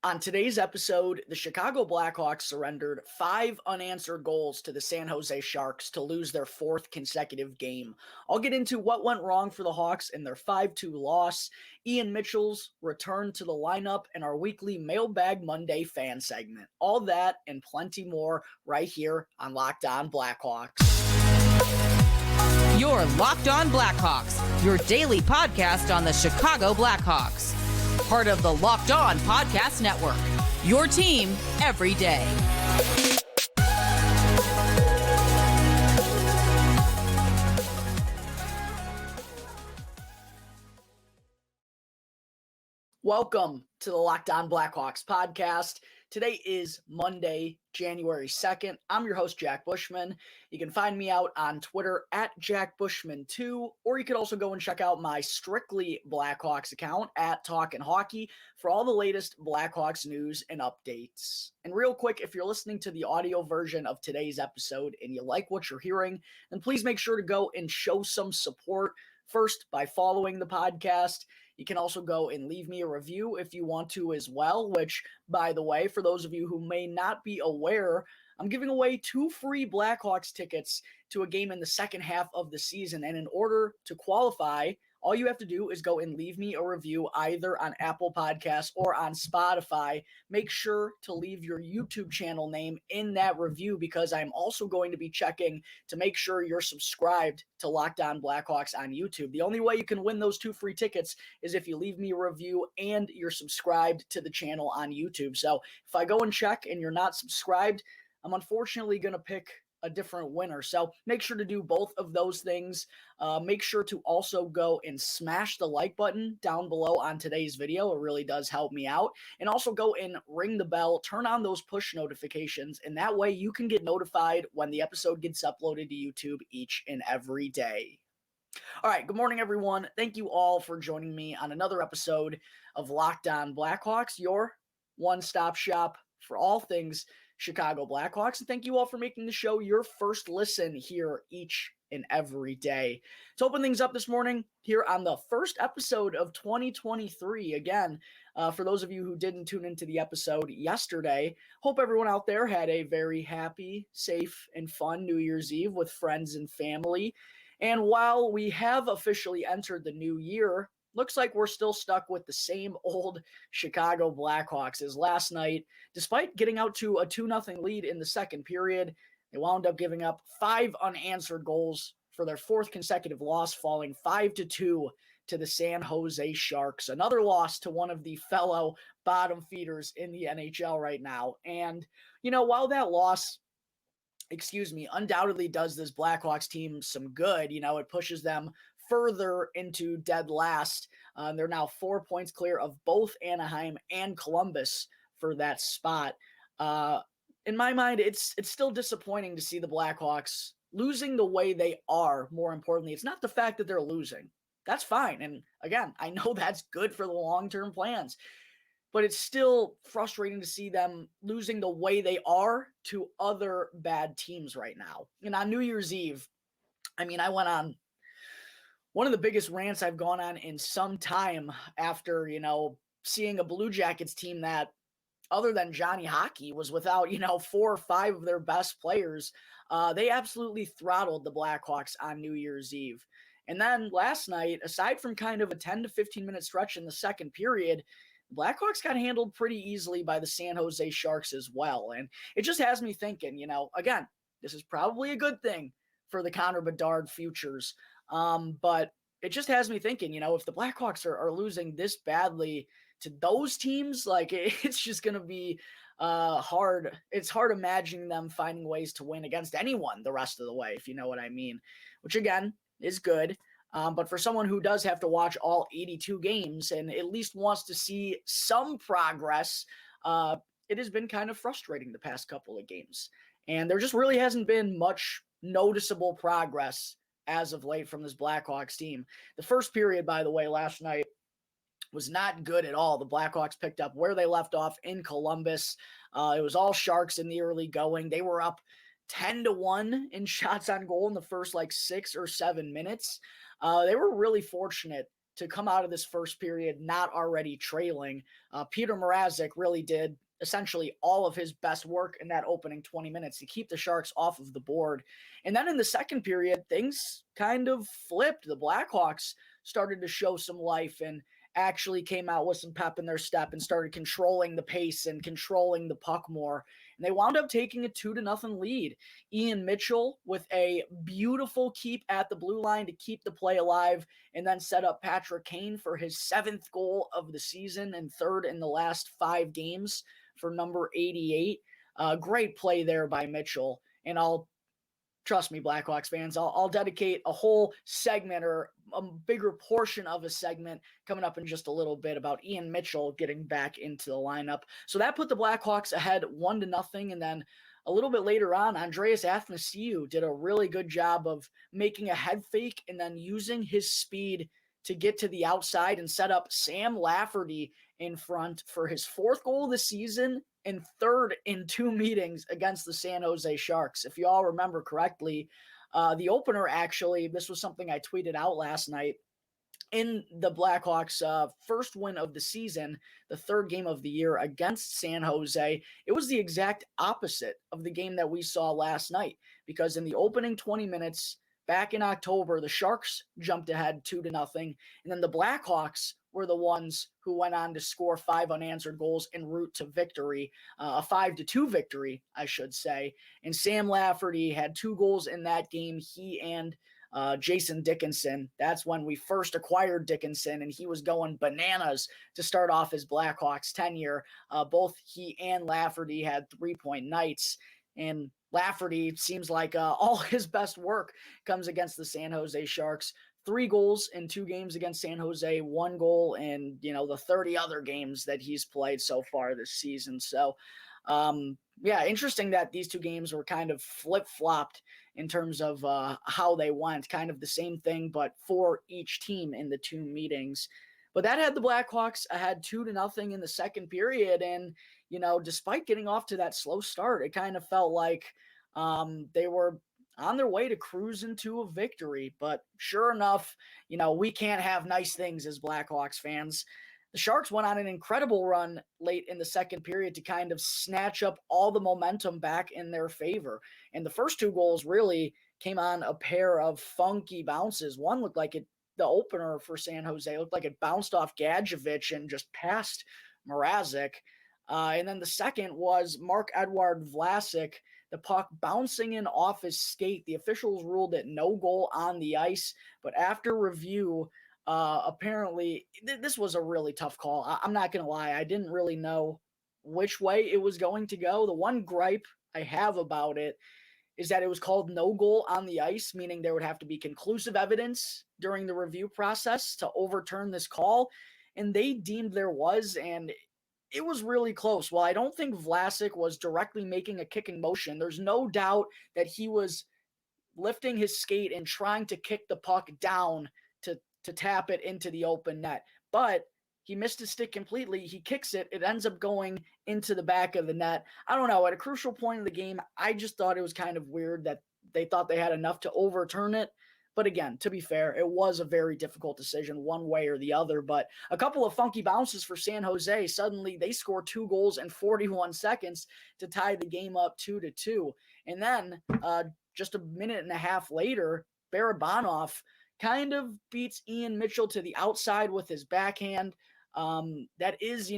On today's episode, the Chicago Blackhawks surrendered 5 unanswered goals to the San Jose Sharks to lose their 4th consecutive game. I'll get into what went wrong for the Hawks in their 5-2 loss, Ian Mitchell's return to the lineup, and our weekly Mailbag Monday fan segment. All that and plenty more right here on Locked On Blackhawks. You're Locked On Blackhawks, your daily podcast on the Chicago Blackhawks. Part of the Locked On Podcast Network, your team every day. Welcome to the Locked On Blackhawks podcast. Today is Monday, January 2nd. I'm your host, Jack Bushman. You can find me out on Twitter at JackBushman2, or you could also go and check out my Strictly Blackhawks account at Talkin' Hockey for all the latest Blackhawks news and updates. And real quick, if you're listening to the audio version of today's episode and you like what you're hearing, then please make sure to go and show some support. First, by following the podcast. You can also go and leave me a review if you want to as well, which, by the way, for those of you who may not be aware, I'm giving away 2 free Blackhawks tickets to a game in the second half of the season. And in order to qualify, all you have to do is go and leave me a review either on Apple Podcasts or on Spotify. Make sure to leave your YouTube channel name in that review because I'm also going to be checking to make sure you're subscribed to Locked On Blackhawks on YouTube. The only way you can win those 2 free tickets is if you leave me a review and you're subscribed to the channel on YouTube. So if I go and check and you're not subscribed, I'm unfortunately going to pick a different winner. So make sure to do both of those things. Make sure to also go and smash the like button down below on today's video. It really does help me out. And also go and ring the bell, turn on those push notifications, and that way you can get notified when the episode gets uploaded to YouTube each and every day. All right, good morning, everyone. Thank you all for joining me on another episode of Locked On Blackhawks, your one-stop shop for all things Chicago Blackhawks. And thank you all for making the show your first listen here each and every day. To open things up this morning here on the first episode of 2023, again, for those of you who didn't tune into the episode yesterday, hope everyone out there had a very happy, safe, and fun New Year's Eve with friends and family. And while we have officially entered the new year, looks like we're still stuck with the same old Chicago Blackhawks as last night. Despite getting out to a 2-0 lead in the second period, they wound up giving up 5 unanswered goals for their 4th consecutive loss, falling 5-2 to the San Jose Sharks. Another loss to one of the fellow bottom feeders in the NHL right now. And, while that loss undoubtedly does this Blackhawks team some good, it pushes them further into dead last. They're now 4 points clear of both Anaheim and Columbus for that spot. In my mind, it's still disappointing to see the Blackhawks losing the way they are. More importantly, it's not the fact that they're losing. That's fine. And again, I know that's good for the long-term plans. But it's still frustrating to see them losing the way they are to other bad teams right now. And on New Year's Eve, I went on one of the biggest rants I've gone on in some time after, seeing a Blue Jackets team that, other than Johnny Hockey, was without, 4 or 5 of their best players. They absolutely throttled the Blackhawks on New Year's Eve. And then last night, aside from kind of a 10 to 15 minute stretch in the second period, Blackhawks got handled pretty easily by the San Jose Sharks as well. And it just has me thinking, again, this is probably a good thing for the Connor Bedard futures. But it just has me thinking, if the Blackhawks are losing this badly to those teams, it's just going to be hard. It's hard imagining them finding ways to win against anyone the rest of the way, if you know what I mean, which again is good. But for someone who does have to watch all 82 games and at least wants to see some progress, it has been kind of frustrating the past couple of games. And there just really hasn't been much noticeable progress as of late from this Blackhawks team. The first period, by the way, last night was not good at all. The Blackhawks picked up where they left off in Columbus. It was all Sharks in the early going. They were up 10-1 in shots on goal in the first 6 or 7 minutes. They were really fortunate to come out of this first period not already trailing. Peter Mrazek really did essentially all of his best work in that opening 20 minutes to keep the Sharks off of the board. And then in the second period, things kind of flipped. The Blackhawks started to show some life and actually came out with some pep in their step and started controlling the pace and controlling the puck more. And they wound up taking a 2-0 lead. Ian Mitchell with a beautiful keep at the blue line to keep the play alive, and then set up Patrick Kane for his 7th goal of the season and 3rd in the last 5 games for number 88. Great play there by Mitchell. And trust me, Blackhawks fans, I'll dedicate a whole segment or a bigger portion of a segment coming up in just a little bit about Ian Mitchell getting back into the lineup. So that put the Blackhawks ahead 1-0. And then a little bit later on, Andreas Athanasiou did a really good job of making a head fake and then using his speed to get to the outside and set up Sam Lafferty in front for his 4th goal of the season and 3rd in 2 meetings against the San Jose Sharks. If you all remember correctly, the opener actually, this was something I tweeted out last night, in the Blackhawks' first win of the season, the 3rd game of the year against San Jose, it was the exact opposite of the game that we saw last night, because in the opening 20 minutes back in October, the Sharks jumped ahead 2-0, and then the Blackhawks were the ones who went on to score 5 unanswered goals en route to victory, a 5-2 victory, I should say. And Sam Lafferty had 2 goals in that game. He and Jason Dickinson. That's when we first acquired Dickinson, and he was going bananas to start off his Blackhawks tenure. Both he and Lafferty had 3-point nights, and Lafferty seems like all his best work comes against the San Jose Sharks. 3 goals in 2 games against San Jose, 1 goal in, the 30 other games that he's played so far this season. So, interesting that these 2 games were kind of flip-flopped in terms of how they went. Kind of the same thing, but for each team in the 2 meetings. But that had the Blackhawks ahead 2-0 in the second period. And, despite getting off to that slow start, it kind of felt like they were on their way to cruising to a victory. But sure enough, we can't have nice things as Blackhawks fans. The Sharks went on an incredible run late in the second period to kind of snatch up all the momentum back in their favor. And the first 2 goals really came on a pair of funky bounces. One looked like the opener for San Jose looked like it bounced off Gadjevich and just past Mrazek. And then the second was Mark-Edouard Vlasic, the puck bouncing in off his skate. The officials ruled it no goal on the ice, but after review, apparently this was a really tough call. I'm not going to lie. I didn't really know which way it was going to go. The one gripe I have about it is that it was called no goal on the ice, meaning there would have to be conclusive evidence during the review process to overturn this call. And they deemed there was, and it was really close. While I don't think Vlasic was directly making a kicking motion, there's no doubt that he was lifting his skate and trying to kick the puck down to tap it into the open net. But he missed his stick completely. He kicks it. It ends up going into the back of the net. I don't know. At a crucial point in the game, I just thought it was kind of weird that they thought they had enough to overturn it. But again, to be fair, it was a very difficult decision one way or the other. But a couple of funky bounces for San Jose. Suddenly, they score 2 goals in 41 seconds to tie the game up 2-2. And then just a minute and a half later, Barabanov kind of beats Ian Mitchell to the outside with his backhand. That is,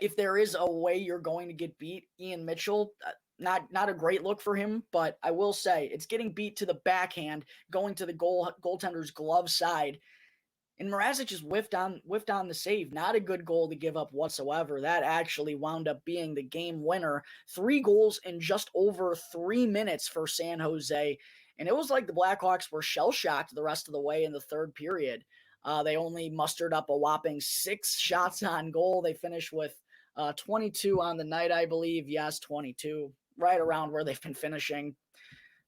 if there is a way you're going to get beat, Ian Mitchell, not a great look for him, but I will say it's getting beat to the backhand, going to the goaltender's glove side. And Mrazek just whiffed on the save. Not a good goal to give up whatsoever. That actually wound up being the game winner. 3 goals in just over 3 minutes for San Jose. And it was like the Blackhawks were shell-shocked the rest of the way in the third period. They only mustered up a whopping 6 shots on goal. They finished with 22 on the night, I believe. Yes, 22. Right around where they've been finishing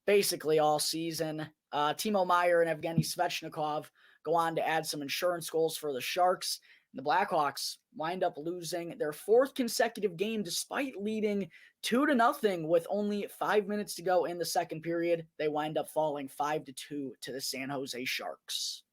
basically all season. Timo Meier and Evgeny Svechnikov go on to add some insurance goals for the Sharks. The Blackhawks wind up losing their 4th consecutive game despite leading 2-0 with only 5 minutes to go in the second period. They wind up falling 5-2 to the San Jose Sharks.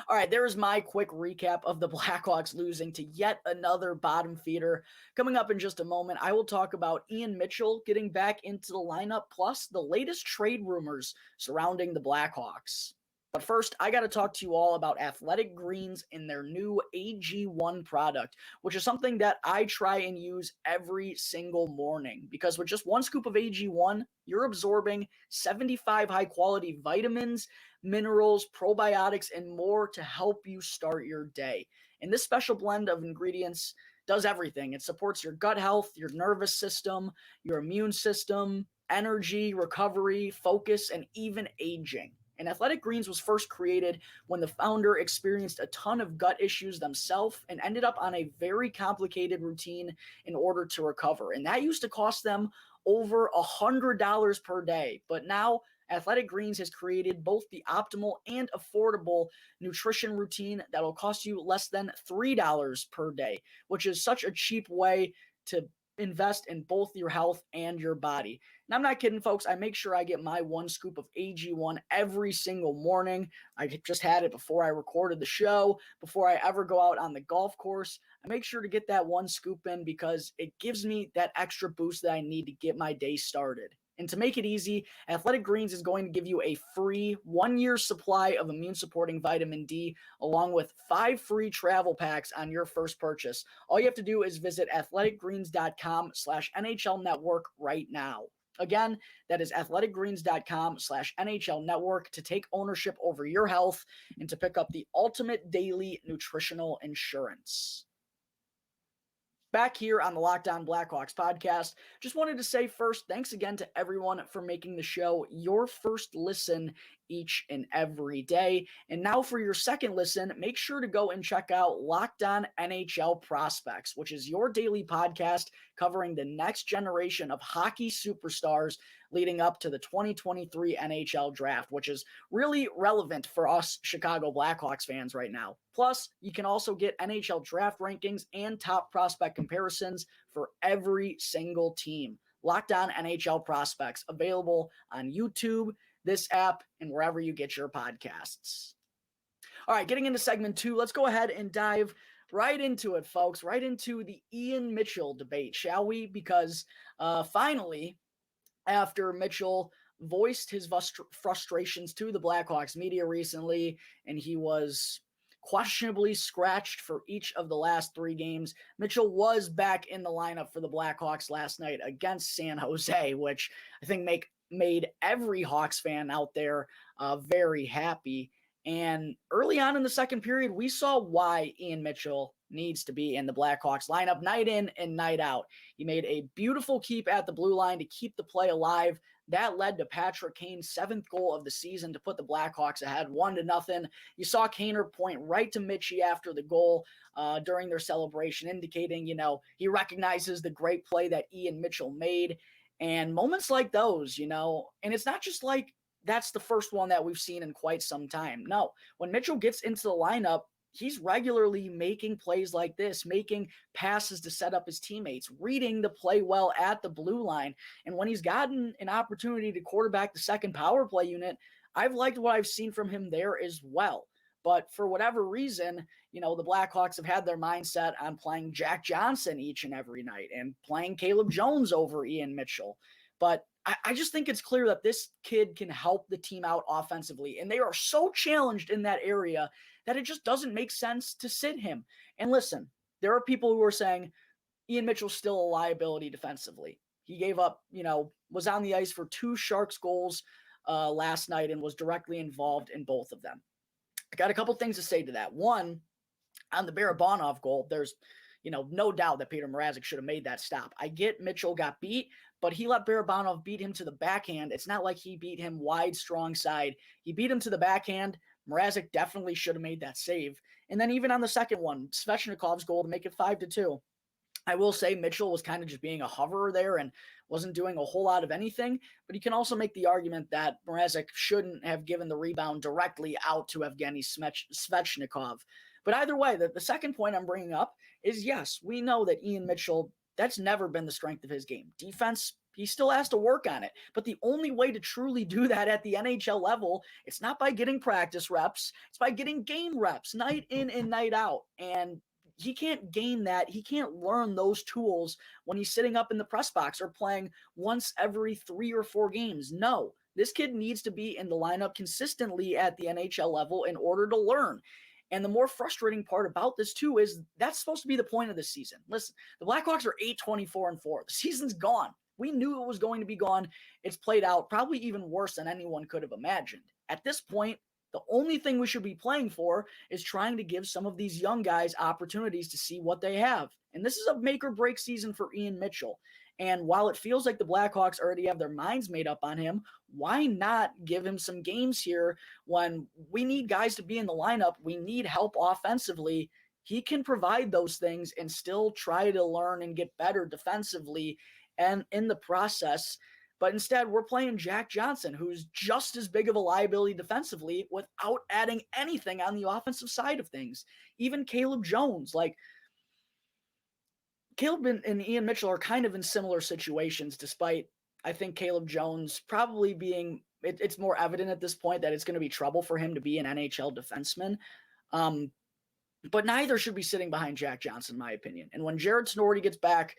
All right, there's my quick recap of the Blackhawks losing to yet another bottom feeder. Coming up in just a moment, I will talk about Ian Mitchell getting back into the lineup, plus the latest trade rumors surrounding the Blackhawks. But first, I got to talk to you all about Athletic Greens and their new AG1 product, which is something that I try and use every single morning. Because with just one scoop of AG1, you're absorbing 75 high-quality vitamins, minerals, probiotics, and more to help you start your day. And this special blend of ingredients does everything. It supports your gut health, your nervous system, your immune system, energy, recovery, focus, and even aging. And Athletic Greens was first created when the founder experienced a ton of gut issues themselves and ended up on a very complicated routine in order to recover. And that used to cost them over $100 per day. But now Athletic Greens has created both the optimal and affordable nutrition routine that will cost you less than $3 per day, which is such a cheap way to invest in both your health and your body. And I'm not kidding, folks. I make sure I get my one scoop of AG1 every single morning. I just had it before I recorded the show, before I ever go out on the golf course. I make sure to get that one scoop in because it gives me that extra boost that I need to get my day started. And to make it easy, Athletic Greens is going to give you a free 1-year supply of immune-supporting vitamin D, along with 5 free travel packs on your first purchase. All you have to do is visit athleticgreens.com/NHL Network right now. Again, that is athleticgreens.com/NHL Network to take ownership over your health and to pick up the ultimate daily nutritional insurance. Back here on the Locked On Blackhawks podcast, just wanted to say first, thanks again to everyone for making the show your first listen each and every day. And now for your second listen, make sure to go and check out Locked On NHL Prospects, which is your daily podcast covering the next generation of hockey superstars leading up to the 2023 NHL draft, which is really relevant for us Chicago Blackhawks fans right now. Plus, you can also get NHL draft rankings and top prospect comparisons for every single team. Locked On NHL Prospects, available on YouTube, this app, and wherever you get your podcasts. All right, getting into segment 2, let's go ahead and dive right into it, folks, right into the Ian Mitchell debate, shall we? Because finally, after Mitchell voiced his frustrations to the Blackhawks media recently, and he was questionably scratched for each of the last 3 games, Mitchell was back in the lineup for the Blackhawks last night against San Jose, which I think made every Hawks fan out there very happy. And early on in the second period, we saw why Ian Mitchell needs to be in the Blackhawks lineup night in and night out. He made a beautiful keep at the blue line to keep the play alive. That led to Patrick Kane's 7th goal of the season to put the Blackhawks ahead 1-0. You saw Kaner point right to Mitchie after the goal during their celebration, indicating, he recognizes the great play that Ian Mitchell made. And moments like those, and it's not just like that's the first one that we've seen in quite some time. No, when Mitchell gets into the lineup, he's regularly making plays like this, making passes to set up his teammates, reading the play well at the blue line. And when he's gotten an opportunity to quarterback the second power play unit, I've liked what I've seen from him there as well. But for whatever reason, the Blackhawks have had their mindset on playing Jack Johnson each and every night and playing Caleb Jones over Ian Mitchell. But I just think it's clear that this kid can help the team out offensively. And they are so challenged in that area that it just doesn't make sense to sit him. And listen, there are people who are saying Ian Mitchell's still a liability defensively. He gave up, was on the ice for 2 Sharks goals last night and was directly involved in both of them. I got a couple things to say to that. One, on the Barabanov goal, there's, no doubt that Peter Mrazek should have made that stop. I get Mitchell got beat, but he let Barabanov beat him to the backhand. It's not like he beat him wide, strong side. He beat him to the backhand. Mrazek definitely should have made that save. And then even on the second one, Svechnikov's goal to make it 5-2. I will say Mitchell was kind of just being a hoverer there and wasn't doing a whole lot of anything, but you can also make the argument that Mrazek shouldn't have given the rebound directly out to Evgeny Svechnikov. But either way, the second point I'm bringing up is, yes, we know that Ian Mitchell, that's never been the strength of his game. Defense He still has to work on it. But the only way to truly do that at the NHL level, it's not by getting practice reps. It's by getting game reps night in and night out. And he can't gain that. He can't learn those tools when he's sitting up in the press box or playing once every 3 or 4 games. No, this kid needs to be in the lineup consistently at the NHL level in order to learn. And the more frustrating part about this, too, is that's supposed to be the point of the season. Listen, the Blackhawks are 8-24-4. The season's gone. We knew it was going to be gone. It's played out probably even worse than anyone could have imagined. At this point, the only thing we should be playing for is trying to give some of these young guys opportunities to see what they have. And this is a make or break season for Ian Mitchell. And while it feels like the Blackhawks already have their minds made up on him, why not give him some games here when we need guys to be in the lineup? We need help offensively. He can provide those things and still try to learn and get better defensively and in the process. But instead, we're playing Jack Johnson, who's just as big of a liability defensively without adding anything on the offensive side of things. Even Caleb Jones, like, Caleb and Ian Mitchell are kind of in similar situations, despite, I think, Caleb Jones probably being, it's more evident at this point that it's going to be trouble for him to be an NHL defenseman. But neither should be sitting behind Jack Johnson, in my opinion. And when Jared Snorri gets back,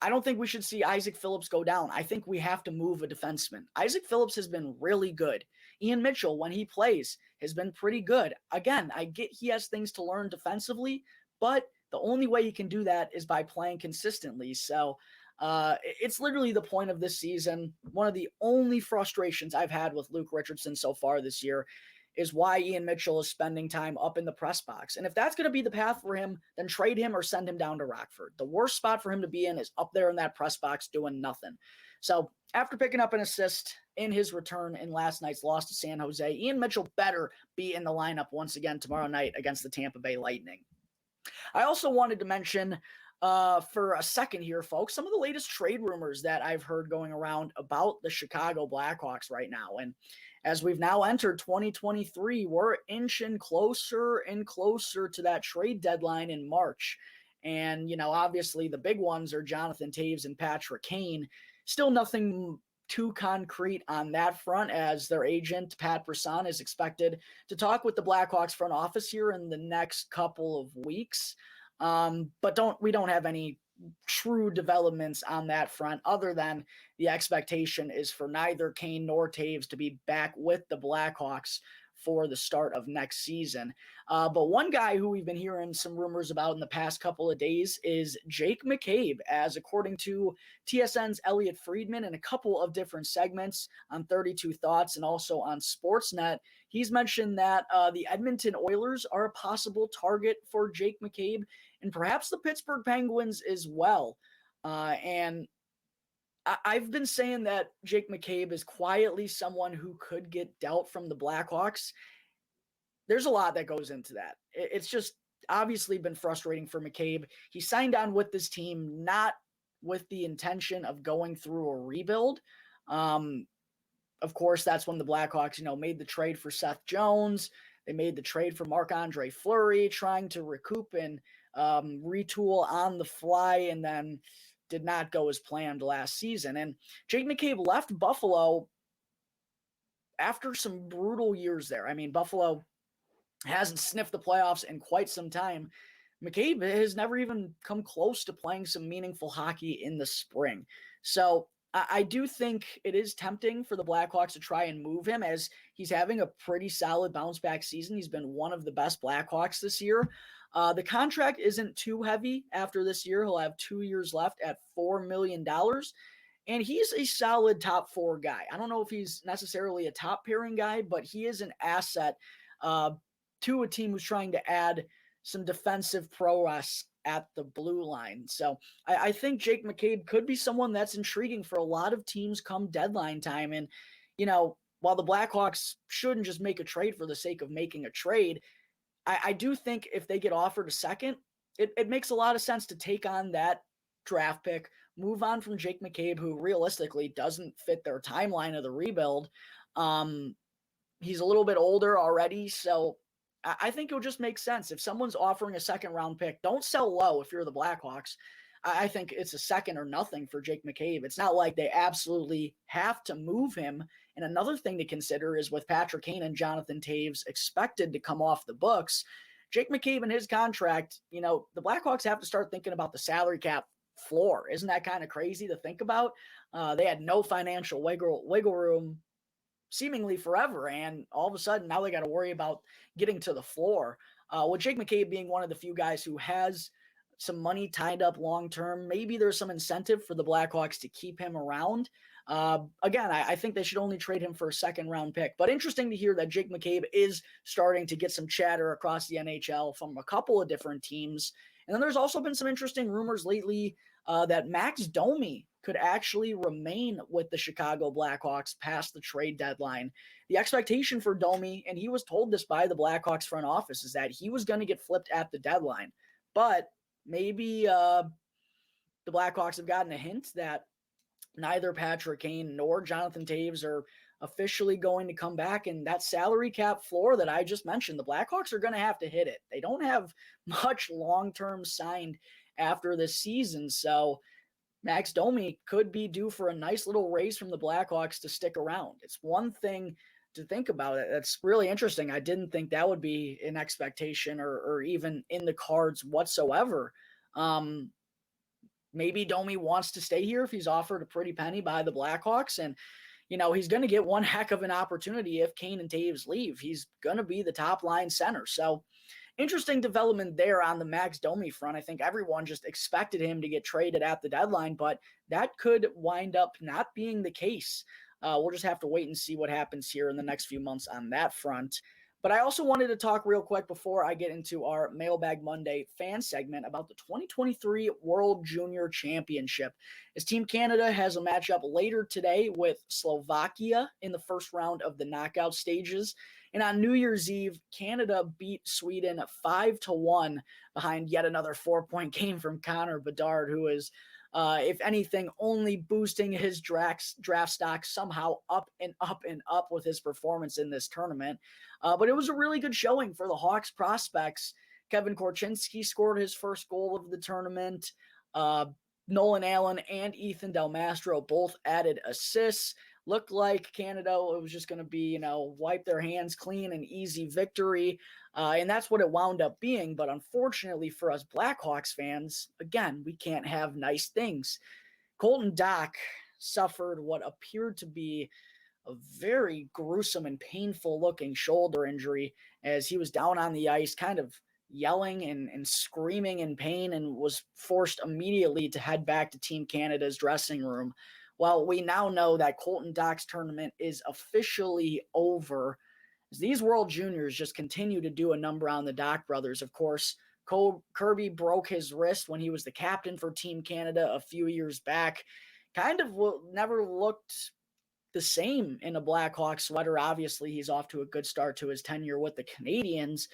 I don't think we should see Isaac Phillips go down. I think we have to move a defenseman. Isaac Phillips has been really good. Ian Mitchell, when he plays, has been pretty good. Again, I get he has things to learn defensively, but the only way you can do that is by playing consistently. So it's literally the point of this season. One of the only frustrations I've had with Luke Richardson so far this year is why Ian Mitchell is spending time up in the press box. And if that's going to be the path for him, then trade him or send him down to Rockford. The worst spot for him to be in is up there in that press box doing nothing. So after picking up an assist in his return in last night's loss to San Jose, Ian Mitchell better be in the lineup once again tomorrow night against the Tampa Bay Lightning. I also wanted to mention for a second here, folks, some of the latest trade rumors that I've heard going around about the Chicago Blackhawks right now. And as we've now entered 2023, we're inching closer and closer to that trade deadline in March. And, you know, obviously the big ones are Jonathan Toews and Patrick Kane. Still nothing too concrete on that front, as their agent, Pat Brisson, is expected to talk with the Blackhawks front office here in the next couple of weeks. But we don't have any true developments on that front, other than the expectation is for neither Kane nor Toews to be back with the Blackhawks for the start of next season. But one guy who we've been hearing some rumors about in the past couple of days is Jake McCabe, as according to TSN's Elliot Friedman in a couple of different segments on 32 Thoughts and also on Sportsnet, he's mentioned that the Edmonton Oilers are a possible target for Jake McCabe, and perhaps the Pittsburgh Penguins as well. And I've been saying that Jake McCabe is quietly someone who could get dealt from the Blackhawks. There's a lot that goes into that. It's just obviously been frustrating for McCabe. He signed on with this team not with the intention of going through a rebuild. Of course, that's when the Blackhawks, made the trade for Seth Jones. They made the trade for Marc-Andre Fleury, trying to recoup and retool on the fly, and then did not go as planned last season. And Jake McCabe left Buffalo after some brutal years there. I mean, Buffalo hasn't sniffed the playoffs in quite some time. McCabe has never even come close to playing some meaningful hockey in the spring. So I do think it is tempting for the Blackhawks to try and move him, as he's having a pretty solid bounce back season. He's been one of the best Blackhawks this year. The contract isn't too heavy after this year. He'll have 2 years left at $4 million. And he's a solid top 4 guy. I don't know if he's necessarily a top pairing guy, but he is an asset to a team who's trying to add some defensive prowess at the blue line. So I think Jake McCabe could be someone that's intriguing for a lot of teams come deadline time. And, while the Blackhawks shouldn't just make a trade for the sake of making a trade, I do think if they get offered a second, it makes a lot of sense to take on that draft pick, move on from Jake McCabe, who realistically doesn't fit their timeline of the rebuild. He's a little bit older already, so I think it'll just make sense. If someone's offering a second round pick, don't sell low if you're the Blackhawks. I think it's a second or nothing for Jake McCabe. It's not like they absolutely have to move him. And another thing to consider is with Patrick Kane and Jonathan Toews expected to come off the books, Jake McCabe and his contract, the Blackhawks have to start thinking about the salary cap floor. Isn't that kind of crazy to think about? They had no financial wiggle room seemingly forever, and all of a sudden now they got to worry about getting to the floor. With Jake McCabe being one of the few guys who has some money tied up long term, maybe there's some incentive for the Blackhawks to keep him around. Again, I think they should only trade him for a second round pick. But interesting to hear that Jake McCabe is starting to get some chatter across the NHL from a couple of different teams. And then there's also been some interesting rumors lately that Max Domi could actually remain with the Chicago Blackhawks past the trade deadline. The expectation for Domi, and he was told this by the Blackhawks front office, is that he was going to get flipped at the deadline. But maybe the Blackhawks have gotten a hint that neither Patrick Kane nor Jonathan Toews are officially going to come back, and that salary cap floor that I just mentioned, the Blackhawks are going to have to hit it. They don't have much long-term signed after this season, so Max Domi could be due for a nice little raise from the Blackhawks to stick around. It's one thing to think about it. That's really interesting. I didn't think that would be an expectation or even in the cards whatsoever. Maybe Domi wants to stay here if he's offered a pretty penny by the Blackhawks, and he's going to get one heck of an opportunity if Kane and Toews leave. He's going to be the top line center. So interesting development there on the Max Domi front. I think everyone just expected him to get traded at the deadline, but that could wind up not being the case. We'll just have to wait and see what happens here in the next few months on that front. But I also wanted to talk real quick before I get into our Mailbag Monday fan segment about the 2023 World Junior Championship. As Team Canada has a matchup later today with Slovakia in the first round of the knockout stages. And on New Year's Eve, Canada beat Sweden 5-1 behind yet another 4-point game from Connor Bedard, who is, if anything, only boosting his draft stock somehow up and up and up with his performance in this tournament. But it was a really good showing for the Hawks prospects. Kevin Korchinski scored his first goal of the tournament. Nolan Allen and Ethan Del Mastro both added assists. Looked like Canada, it was just going to be, wipe their hands clean, an easy victory. And that's what it wound up being. But unfortunately for us Blackhawks fans, again, we can't have nice things. Colton Dach suffered what appeared to be a very gruesome and painful looking shoulder injury as he was down on the ice, kind of yelling and screaming in pain, and was forced immediately to head back to Team Canada's dressing room. Well, we now know that Colton Dach's tournament is officially over. These World Juniors just continue to do a number on the Dach brothers. Of course, Kirby broke his wrist when he was the captain for Team Canada a few years back. Kind of never looked the same in a Blackhawks sweater. Obviously, he's off to a good start to his tenure with the Canadiens.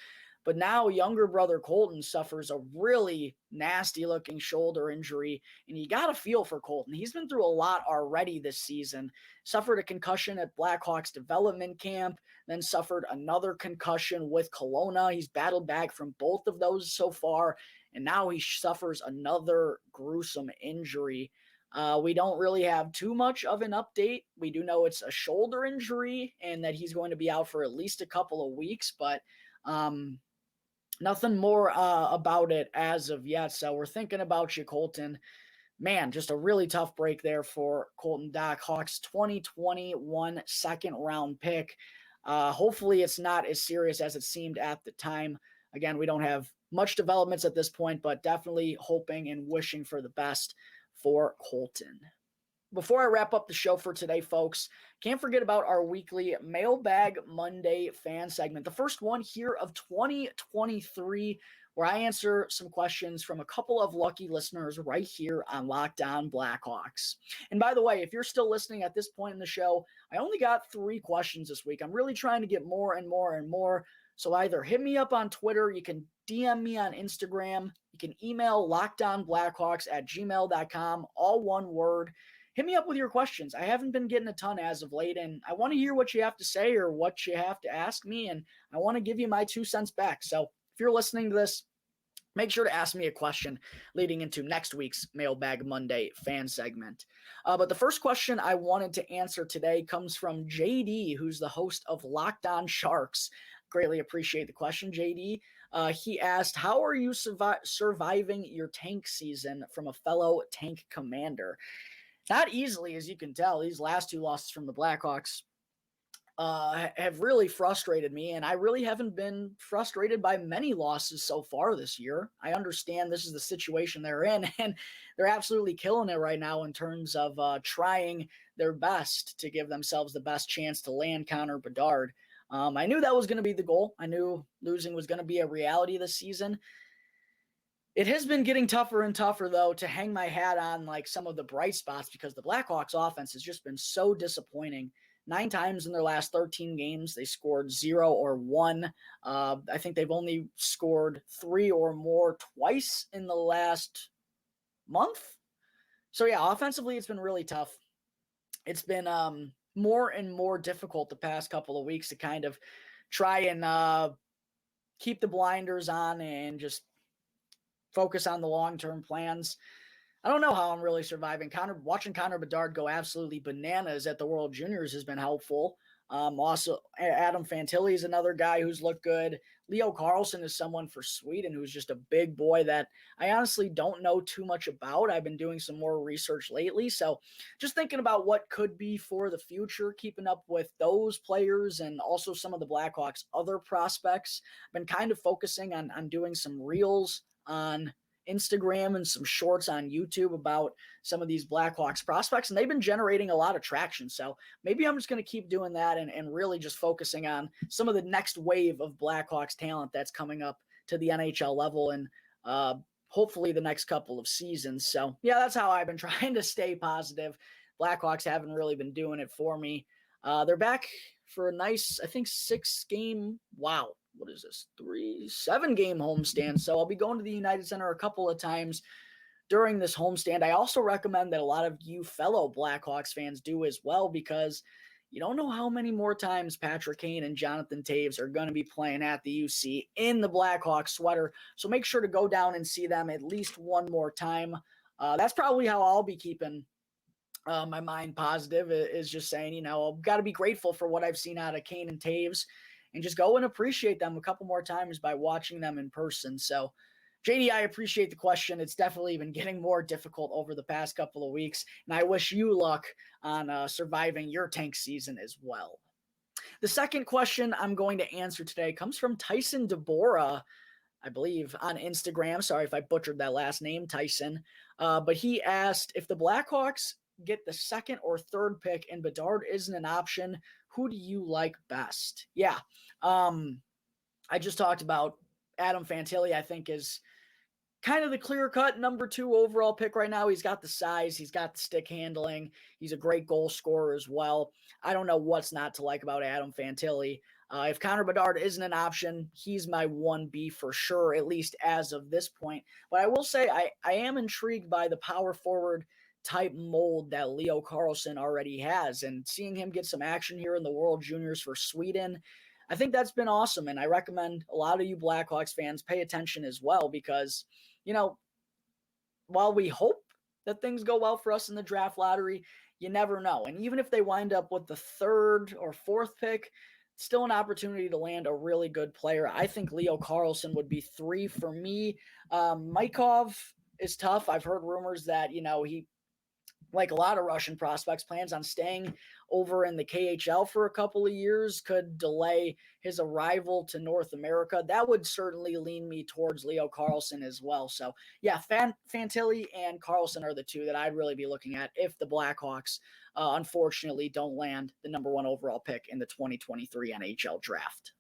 But now younger brother Colton suffers a really nasty-looking shoulder injury, and you got to feel for Colton. He's been through a lot already this season. Suffered a concussion at Blackhawks development camp, then suffered another concussion with Kelowna. He's battled back from both of those so far, and now he suffers another gruesome injury. We don't really have too much of an update. We do know it's a shoulder injury and that he's going to be out for at least a couple of weeks, but nothing more about it as of yet. So we're thinking about you, Colton. Man, just a really tough break there for Colton Dach. Hawks 2021 second round pick. Hopefully it's not as serious as it seemed at the time. Again, we don't have much developments at this point, but definitely hoping and wishing for the best for Colton. Before I wrap up the show for today, folks, can't forget about our weekly Mailbag Monday fan segment, the first one here of 2023, where I answer some questions from a couple of lucky listeners right here on Locked On Blackhawks. And by the way, if you're still listening at this point in the show, I only got 3 questions this week. I'm really trying to get more and more and more. So either hit me up on Twitter, you can DM me on Instagram, you can email lockedonblackhawks@gmail.com, all one word. Hit me up with your questions. I haven't been getting a ton as of late, and I want to hear what you have to say or what you have to ask me, and I want to give you my 2 cents back. So if you're listening to this, make sure to ask me a question leading into next week's Mailbag Monday fan segment. But the first question I wanted to answer today comes from JD, who's the host of Locked On Sharks. Greatly appreciate the question, JD. He asked, how are you surviving your tank season from a fellow tank commander? Not easily, as you can tell. These last two losses from the Blackhawks have really frustrated me, and I really haven't been frustrated by many losses so far this year. I understand this is the situation they're in, and they're absolutely killing it right now in terms of trying their best to give themselves the best chance to land Connor Bedard. I knew that was going to be the goal. I knew losing was going to be a reality this season. It has been getting tougher and tougher, though, to hang my hat on like some of the bright spots because the Blackhawks offense has just been so disappointing. 9 times in their last 13 games, they scored 0 or 1. I think they've only scored 3 or more twice in the last month. So, yeah, offensively, it's been really tough. It's been more and more difficult the past couple of weeks to kind of try and keep the blinders on and just focus on the long-term plans. I don't know how I'm really surviving. Watching Connor Bedard go absolutely bananas at the World Juniors has been helpful. Also, Adam Fantilli is another guy who's looked good. Leo Carlsson is someone for Sweden who's just a big boy that I honestly don't know too much about. I've been doing some more research lately. So just thinking about what could be for the future, keeping up with those players and also some of the Blackhawks' other prospects. I've been kind of focusing on doing some reels on Instagram and some shorts on YouTube about some of these Blackhawks prospects, and they've been generating a lot of traction. So maybe I'm just going to keep doing that and really just focusing on some of the next wave of Blackhawks talent that's coming up to the NHL level and hopefully the next couple of seasons. So yeah, that's how I've been trying to stay positive. Blackhawks haven't really been doing it for me. They're back for a nice, I think, 6-game, wow. What is this? 7-game homestand. So I'll be going to the United Center a couple of times during this homestand. I also recommend that a lot of you fellow Blackhawks fans do as well, because you don't know how many more times Patrick Kane and Jonathan Toews are going to be playing at the UC in the Blackhawks sweater. So make sure to go down and see them at least one more time. That's probably how I'll be keeping my mind positive, is just saying, I've got to be grateful for what I've seen out of Kane and Toews, and just go and appreciate them a couple more times by watching them in person. So, JD, I appreciate the question. It's definitely been getting more difficult over the past couple of weeks, and I wish you luck on surviving your tank season as well. The second question I'm going to answer today comes from Tyson DeBora, I believe, on Instagram. Sorry if I butchered that last name, Tyson. But he asked, if the Blackhawks get the second or third pick and Bedard isn't an option, who do you like best? Yeah. I just talked about Adam Fantilli, I think, is kind of the clear-cut number 2 overall pick right now. He's got the size. He's got the stick handling. He's a great goal scorer as well. I don't know what's not to like about Adam Fantilli. If Connor Bedard isn't an option, he's my 1B for sure, at least as of this point. But I will say I am intrigued by the power forward type mold that Leo Carlsson already has, and seeing him get some action here in the World Juniors for Sweden, I think that's been awesome. And I recommend a lot of you Blackhawks fans pay attention as well, because, while we hope that things go well for us in the draft lottery, you never know. And even if they wind up with the 3rd or 4th pick, still an opportunity to land a really good player. I think Leo Carlsson would be 3 for me. Maikov is tough. I've heard rumors that, he, like a lot of Russian prospects, plans on staying over in the KHL for a couple of years, could delay his arrival to North America. That would certainly lean me towards Leo Carlsson as well. So, yeah, Fantilli and Carlsson are the 2 that I'd really be looking at if the Blackhawks, unfortunately, don't land the number 1 overall pick in the 2023 NHL draft.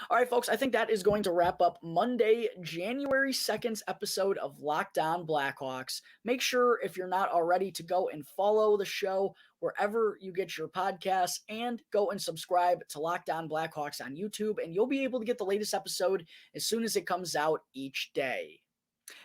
All right, folks, I think that is going to wrap up Monday, January 2nd's episode of Locked On Blackhawks. Make sure, if you're not already, to go and follow the show wherever you get your podcasts, and go and subscribe to Locked On Blackhawks on YouTube, and you'll be able to get the latest episode as soon as it comes out each day.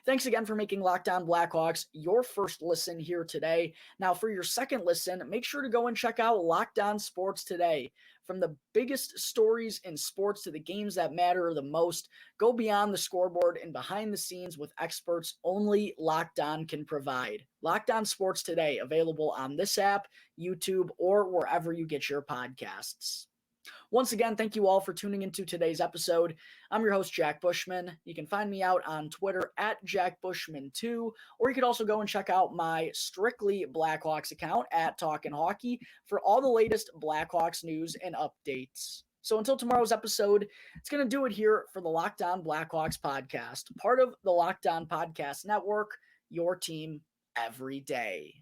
Thanks again for making Locked On Blackhawks your first listen here today. Now, for your second listen, make sure to go and check out Locked On Sports Today. From the biggest stories in sports to the games that matter the most, go beyond the scoreboard and behind the scenes with experts only Locked On can provide. Locked On Sports Today, available on this app, YouTube, or wherever you get your podcasts. Once again, thank you all for tuning into today's episode. I'm your host, Jack Bushman. You can find me out on Twitter at JackBushman2, or you could also go and check out my Strictly Blackhawks account at Talkin' Hockey for all the latest Blackhawks news and updates. So until tomorrow's episode, it's going to do it here for the Locked On Blackhawks podcast, part of the Locked On Podcast Network, your team every day.